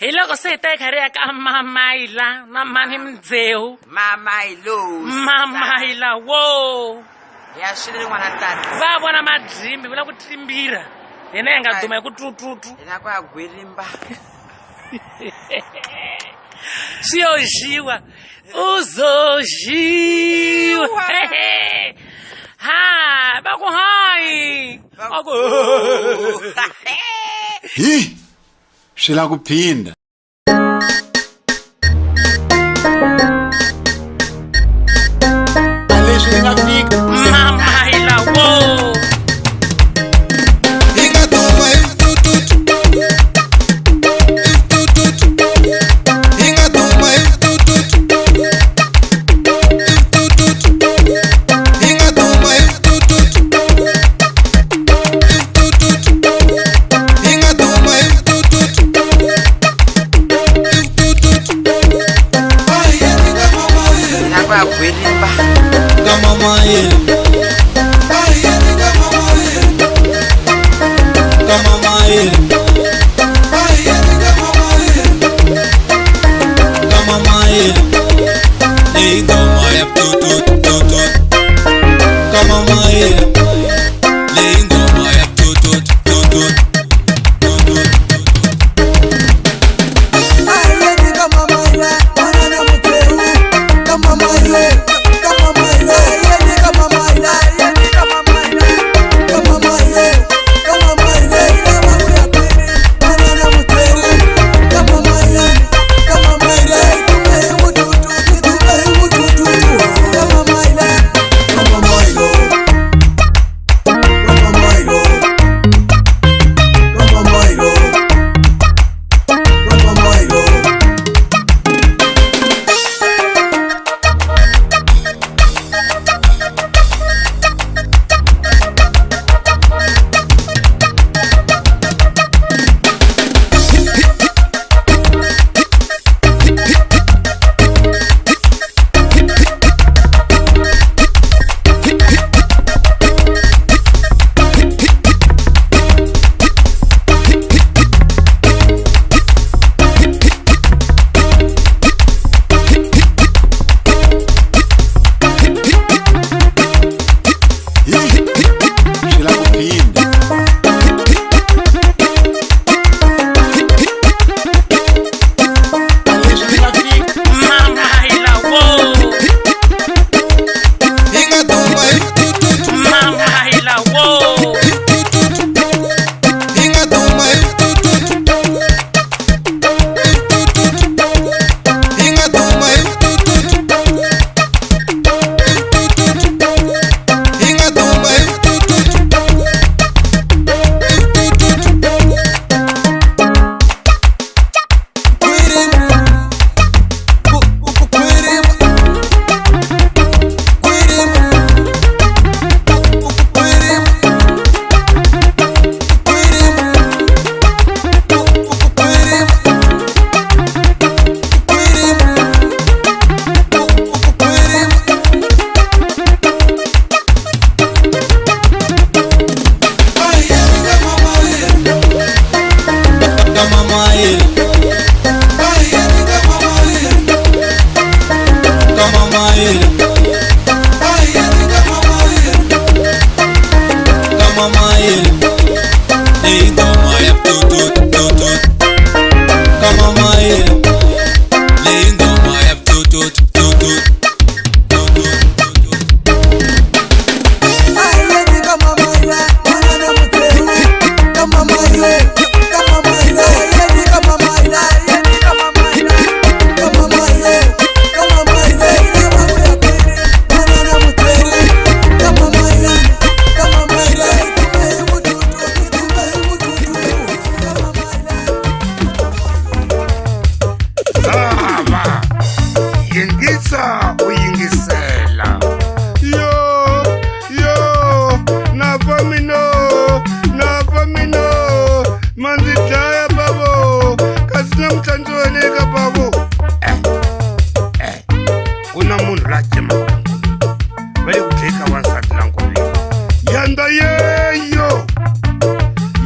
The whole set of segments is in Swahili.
Hi loko se hi teka ri ya ka Mamaila na Mani Mdzeu. Mamaila wo. Ya swile n'wana tata. Va vona madrimbi vula ku trimbira. Hina hi nga duma hi ku tututu. Hina ku ya gwirimba. Siyojiwa. Uzojiwa. Ha, ba ku hai. Hi. Shila kuphinda. Aleswi ni nga fika. Mamaila wo.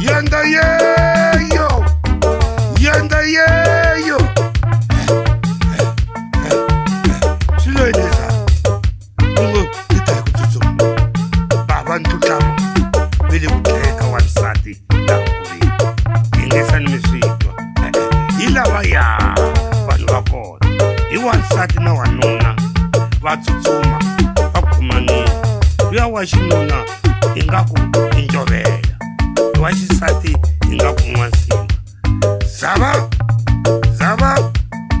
Yanda yeyo, yanda yeyo. va tsutsuma va khoma nuna luya wa xinuna ingaku i njovela wa xisati ingaku n'wansimba zava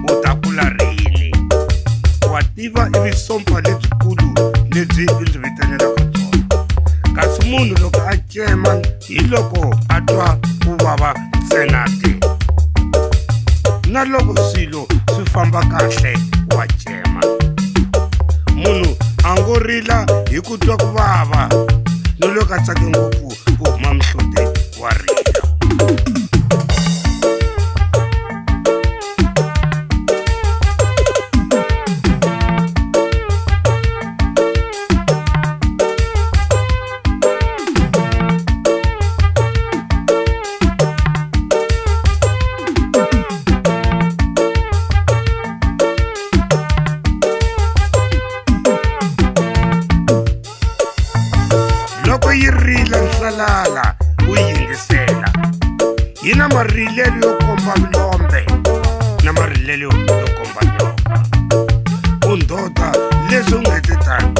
u ta kula rini wa tiva i visompa lebyikulu lebyi i byi vitanelaka byona kasi munhu loko a cema hi loko a twa ku vava ntsena ke na loko swilo swi famba kahle wa cema munhu a ngo rila hi ku twa ku vava no loko a tsake ngopfu ku huma mihloti wa rila yi rila nhlalala u yingisela yi na marilelo yo komba vilombe na marilelo yo komba nyoka u ndota leswi u nga titani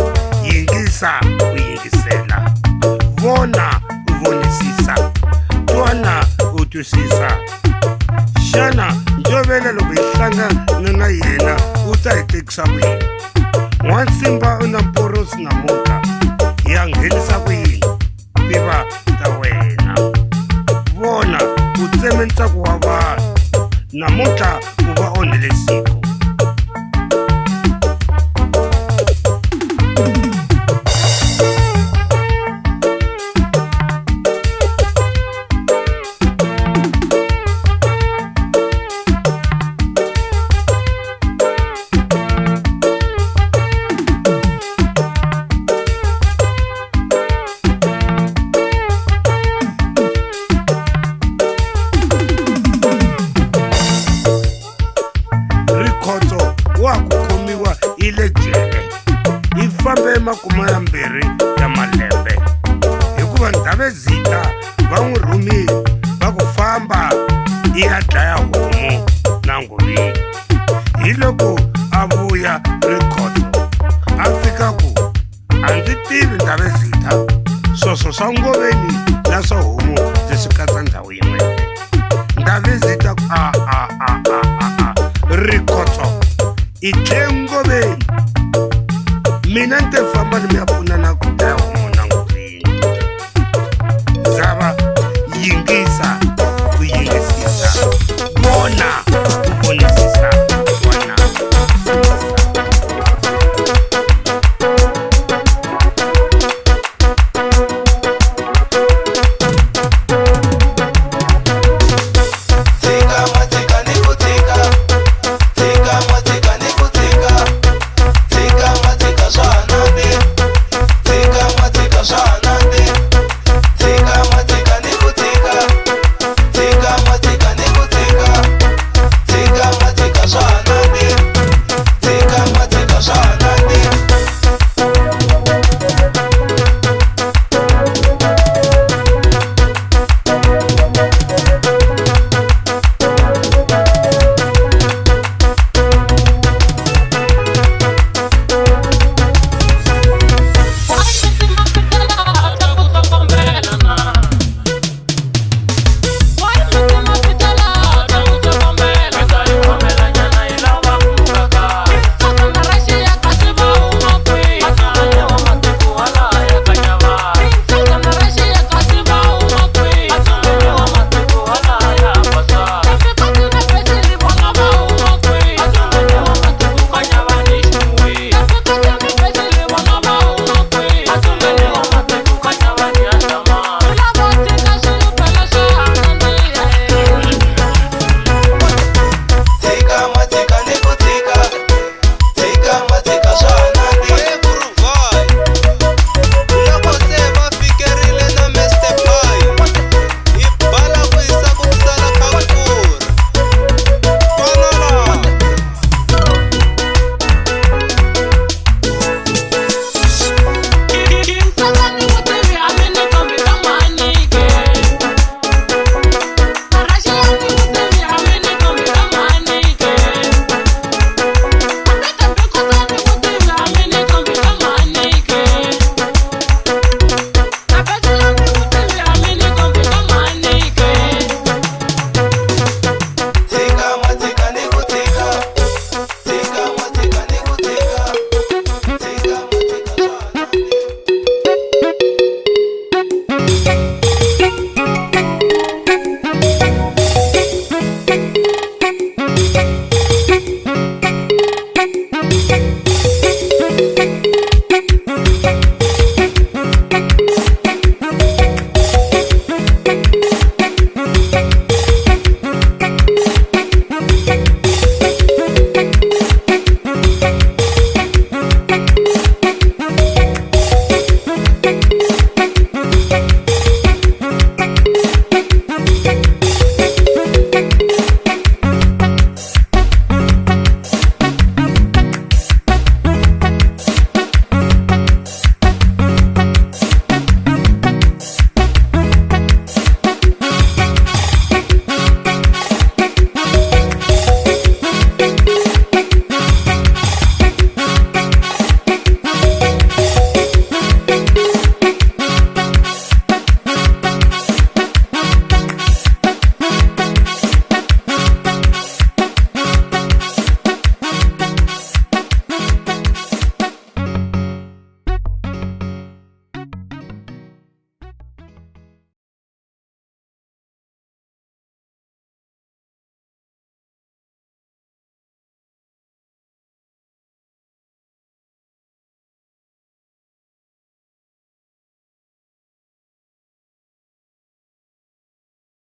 yingisa u yingisela vona u vonisisa twana u twisisa xana njovela loko yi hlangana na yena u ta hi tekisa kuyini n'wansimba u na mporosi namuka ya nghenisa kuyini tiva ta wena vona u tseme ntsako wa vanhu namuntlha u va onhele siku wa ku khomiwa i le jele yi fambe makuma ya mbirhi ya malembe hikuva Ndavezitha va n'wi rhumile va ku famba i ya dlaya homu na nguvini hi loko a vuya Rikhotso a fika ku a ndzi tivi Ndavezitha swoswo swa ngoveni na swa homu ndzi swi katsa ndhawu yin'we Ndavezitha Rikhotso i tle ngoveni mina ni te famba ni mi ya